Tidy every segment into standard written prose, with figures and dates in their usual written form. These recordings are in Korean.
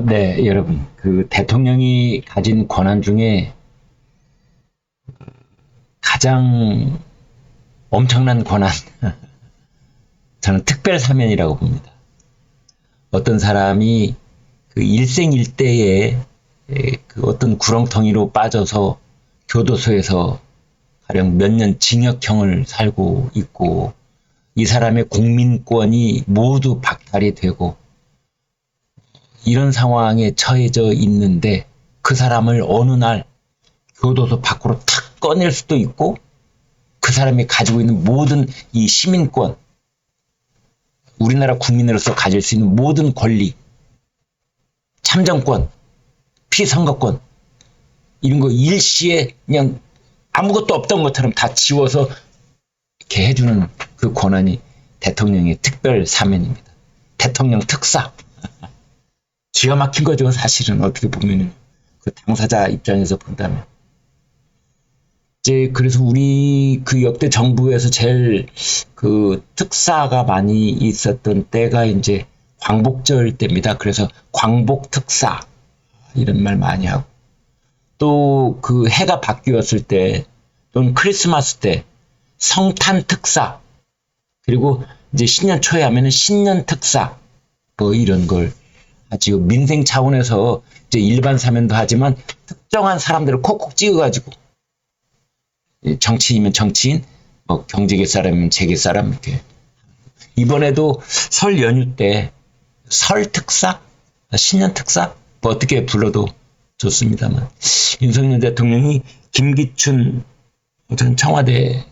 네, 여러분. 그 대통령이 가진 권한 중에 가장 엄청난 권한, 저는 특별 사면이라고 봅니다. 어떤 사람이 그 일생일대에 그 어떤 구렁텅이로 빠져서 교도소에서 가령 몇 년 징역형을 살고 있고 이 사람의 국민권이 모두 박탈이 되고 이런 상황에 처해져 있는데 그 사람을 어느 날 교도소 밖으로 탁 꺼낼 수도 있고 그 사람이 가지고 있는 모든 이 시민권, 우리나라 국민으로서 가질 수 있는 모든 권리, 참정권, 피선거권 이런 거 일시에 그냥 아무것도 없던 것처럼 다 지워서 이렇게 해주는 그 권한이 대통령의 특별 사면입니다. 대통령 특사. 기가 막힌 거죠, 사실은. 어떻게 보면은. 그 당사자 입장에서 본다면. 이제, 그래서 우리 그 역대 정부에서 제일 그 특사가 많이 있었던 때가 이제 광복절 때입니다. 그래서 광복 특사. 이런 말 많이 하고. 또 그 해가 바뀌었을 때, 또는 크리스마스 때, 성탄 특사. 그리고 이제 신년 초에 하면은 신년 특사. 뭐 이런 걸 하지요. 민생 차원에서 이제 일반 사면도 하지만 특정한 사람들을 콕콕 찍어가지고 정치인이면 정치인, 뭐 경제계 사람이면 재계 사람 이렇게. 이번에도 설 연휴 때 설 특사, 신년 특사 뭐 어떻게 불러도 좋습니다만 윤석열 대통령이 김기춘 전 청와대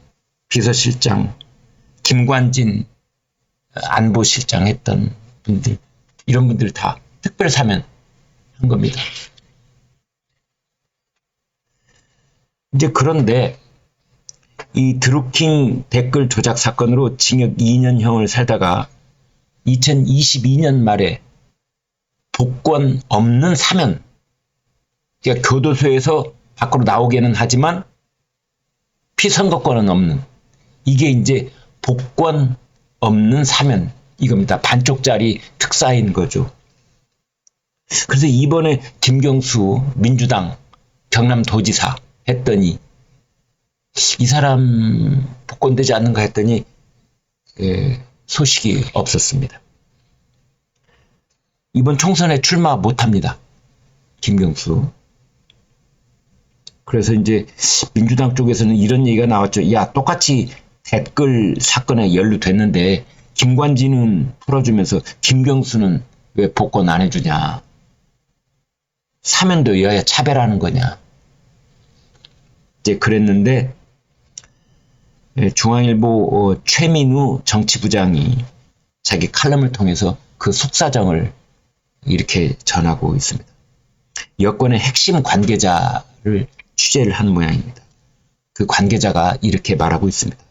비서실장, 김관진 안보실장 했던 분들 이런 분들 다 특별 사면 한 겁니다. 이제 그런데 이 드루킹 댓글 조작 사건으로 징역 2년형을 살다가 2022년 말에 복권 없는 사면, 그러니까 교도소에서 밖으로 나오게는 하지만 피선거권은 없는, 이게 이제 복권 없는 사면 이겁니다. 반쪽짜리 특사인 거죠. 그래서 이번에 김경수 민주당 경남도지사 했더니 이 사람 복권되지 않는가 했더니 소식이 없었습니다. 이번 총선에 출마 못합니다. 김경수. 그래서 이제 민주당 쪽에서는 이런 얘기가 나왔죠. 야, 똑같이 댓글 사건에 연루됐는데 김관진은 풀어주면서 김경수는 왜 복권 안 해주냐. 사면도 여야 차별하는 거냐. 이제 그랬는데 중앙일보 최민우 정치부장이 자기 칼럼을 통해서 그 속사정을 이렇게 전하고 있습니다. 여권의 핵심 관계자를 취재를 한 모양입니다. 그 관계자가 이렇게 말하고 있습니다.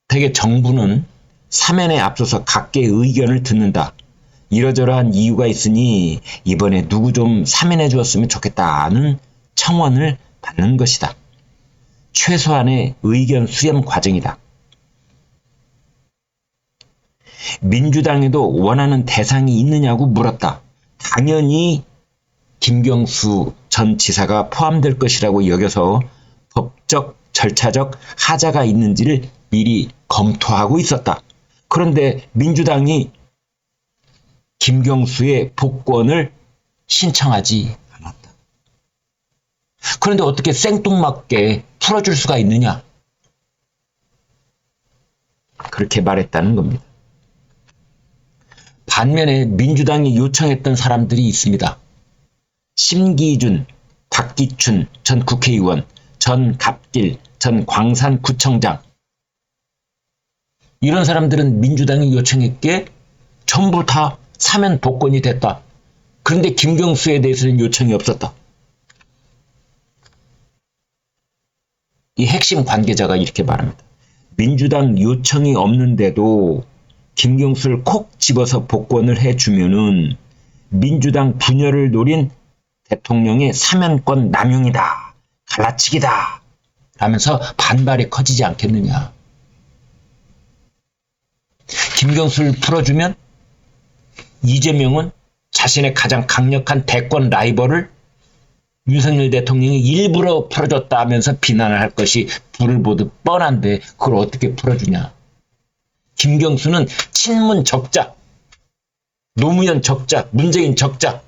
대개 정부는 사면에 앞서서 각계의 의견을 듣는다. 이러저러한 이유가 있으니 이번에 누구 좀 사면해 주었으면 좋겠다는 청원을 받는 것이다. 최소한의 의견 수렴 과정이다. 민주당에도 원하는 대상이 있느냐고 물었다. 당연히 김경수 전 지사가 포함될 것이라고 여겨서 법적, 절차적 하자가 있는지를 미리 검토하고 있었다. 그런데 민주당이 김경수의 복권을 신청하지 않았다. 그런데 어떻게 생뚱맞게 풀어줄 수가 있느냐? 그렇게 말했다는 겁니다. 반면에 민주당이 요청했던 사람들이 있습니다. 심기준, 박기춘 전 국회의원, 전 갑길, 전 광산구청장. 이런 사람들은 민주당이 요청했기에 전부 다 사면 복권이 됐다. 그런데 김경수에 대해서는 요청이 없었다. 이 핵심 관계자가 이렇게 말합니다. 민주당 요청이 없는데도 김경수를 콕 집어서 복권을 해주면은 민주당 분열을 노린 대통령의 사면권 남용이다. 갈라치기다. 라면서 반발이 커지지 않겠느냐. 김경수를 풀어주면 이재명은 자신의 가장 강력한 대권 라이벌을 윤석열 대통령이 일부러 풀어줬다 하면서 비난을 할 것이 불을 보듯 뻔한데 그걸 어떻게 풀어주냐. 김경수는 친문 적작, 노무현 적작, 문재인 적작,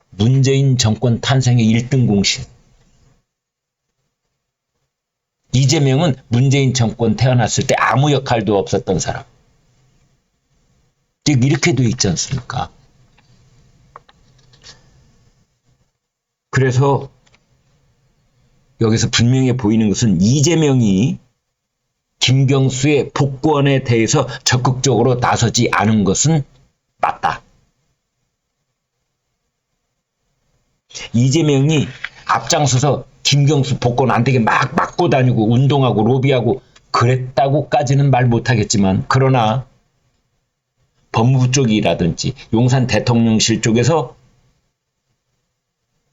문재인 정권 탄생의 1등 공신. 이재명은 문재인 정권 태어났을 때 아무 역할도 없었던 사람. 이렇게 돼 있지 않습니까? 그래서 여기서 분명해 보이는 것은 이재명이 김경수의 복권에 대해서 적극적으로 나서지 않은 것은 맞다. 이재명이 앞장서서 김경수 복권 안 되게 막 막고 다니고 운동하고 로비하고 그랬다고까지는 말 못하겠지만, 그러나 법무부 쪽이라든지 용산 대통령실 쪽에서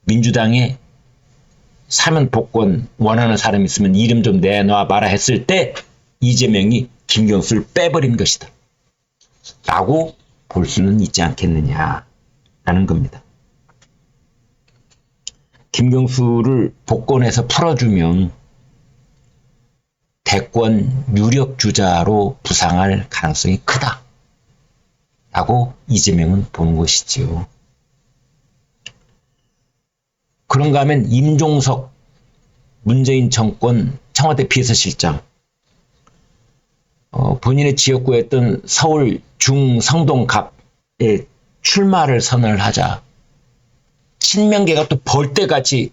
민주당에 사면 복권 원하는 사람 있으면 이름 좀 내놔 봐라 했을 때 이재명이 김경수를 빼버린 것이다 라고 볼 수는 있지 않겠느냐라는 겁니다. 김경수를 복권에서 풀어주면 대권 유력 주자로 부상할 가능성이 크다 라고 이재명은 보는 것이지요. 그런가 하면 임종석 문재인 정권 청와대 비서실장, 본인의 지역구였던 서울 중성동갑에 출마를 선언을 하자 친명계가 또 벌떼같이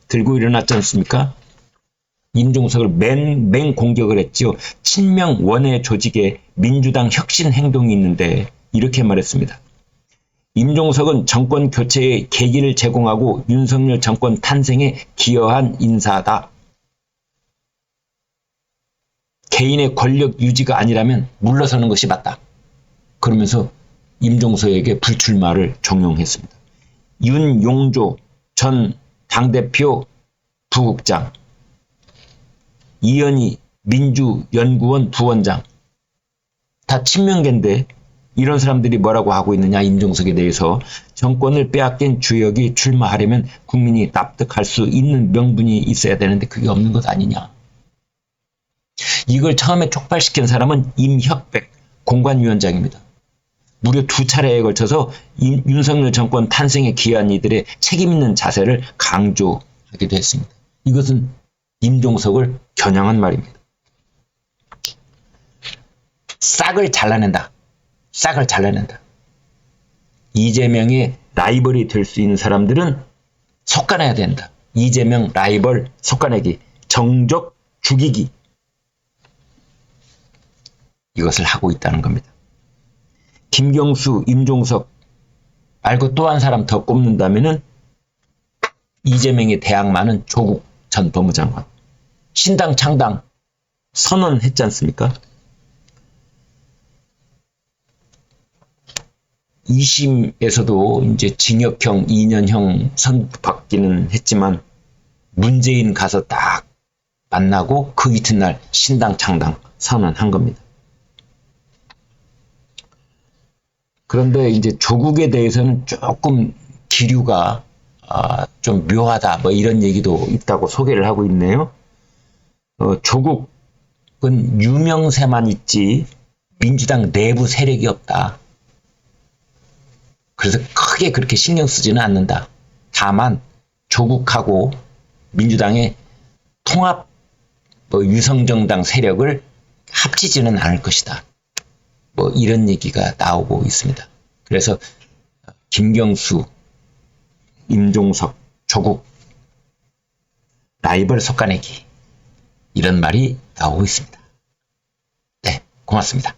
들고 일어났지 않습니까? 임종석을 맹 공격을 했죠. 친명 원외 조직에 민주당 혁신 행동이 있는데 이렇게 말했습니다. 임종석은 정권 교체의 계기를 제공하고 윤석열 정권 탄생에 기여한 인사다. 개인의 권력 유지가 아니라면 물러서는 것이 맞다. 그러면서 임종석에게 불출마를 종용했습니다. 윤용조 전 당대표 부국장, 이현희 민주연구원 부원장, 다 친명계인데 이런 사람들이 뭐라고 하고 있느냐. 임종석에 대해서 정권을 빼앗긴 주역이 출마하려면 국민이 납득할 수 있는 명분이 있어야 되는데 그게 없는 것 아니냐. 이걸 처음에 촉발시킨 사람은 임혁백 공관위원장입니다. 무려 2차례에 걸쳐서 윤석열 정권 탄생에 기여한 이들의 책임 있는 자세를 강조하기도 했습니다. 이것은 임종석을 겨냥한 말입니다. 싹을 잘라낸다. 싹을 잘라낸다. 이재명의 라이벌이 될 수 있는 사람들은 속아내야 된다. 이재명 라이벌 속아내기, 정적 죽이기, 이것을 하고 있다는 겁니다. 김경수, 임종석 말고 또 한 사람 더 꼽는다면은 이재명의 대항마는 조국 전 법무장관. 신당 창당 선언했지 않습니까? 2심에서도 이제 징역형 2년형 선고받기는 했지만 문재인 가서 딱 만나고 그 이튿날 신당 창당 선언한 겁니다. 그런데 이제 조국에 대해서는 조금 기류가 좀 묘하다, 뭐 이런 얘기도 있다고 소개를 하고 있네요. 조국은 유명세만 있지 민주당 내부 세력이 없다. 그래서 크게 그렇게 신경 쓰지는 않는다. 다만 조국하고 민주당의 통합 유성정당 세력을 합치지는 않을 것이다. 뭐 이런 얘기가 나오고 있습니다. 그래서 김경수, 임종석, 조국 라이벌 솎아내기, 이런 말이 나오고 있습니다. 네, 고맙습니다.